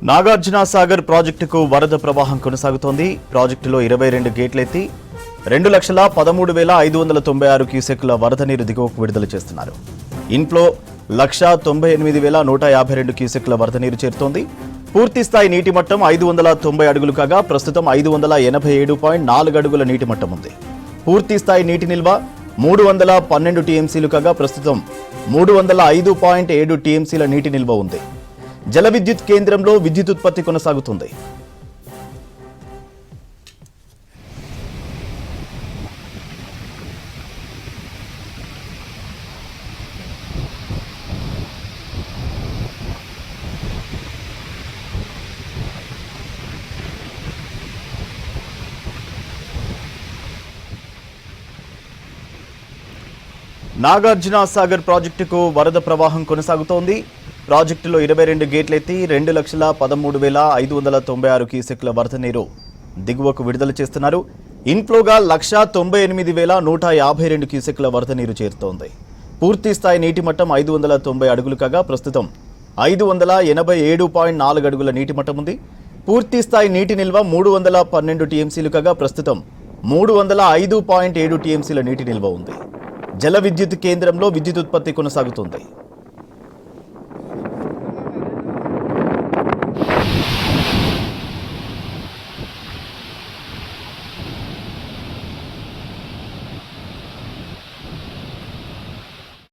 నాగార్జున సాగర్ ప్రాజెక్టుకు వరద ప్రవాహం కొనసాగుతోంది. ప్రాజెక్టులో 22 గేట్లెత్తి 2,13,596 క్యూసెక్ల వరద నీరు దిగువకు విడుదల చేస్తున్నారు. ఇన్ఫ్లో 1,98,152 క్యూసెక్ల వరద నీరు చేరుతోంది. పూర్తిస్థాయి నీటి మట్టం 590 అడుగులు కాగా ప్రస్తుతం 587.4 అడుగుల నీటి మట్టం ఉంది. పూర్తిస్థాయి నీటి నిల్వ 312 టీఎంసీలు కాగా ప్రస్తుతం 305.7 టీఎంసీల నీటి నిల్వ ఉంది. జల విద్యుత్ కేంద్రంలో విద్యుత్ ఉత్పత్తి కొనసాగుతుంది. నాగార్జున సాగర్ ప్రాజెక్టుకు వరద ప్రవాహం కొనసాగుతోంది. ప్రాజెక్టులో 22 గేట్లెత్తి 2,13,596 క్యూసెక్ల వరద నీరు దిగువకు విడుదల చేస్తున్నారు. ఇన్ఫ్లోగా 1,08,152 క్యూసెక్ల వరద నీరు చేరుతోంది. పూర్తిస్థాయి నీటి మట్టం 590 అడుగులు కాగా ప్రస్తుతం 587.4 అడుగుల నీటి మట్టం ఉంది. పూర్తిస్థాయి నీటి నిల్వ 312 టీఎంసీలు కాగా ప్రస్తుతం 305.7 టీఎంసీల నీటి నిల్వ ఉంది. జల విద్యుత్ కేంద్రంలో విద్యుత్ ఉత్పత్తి కొనసాగుతుంది.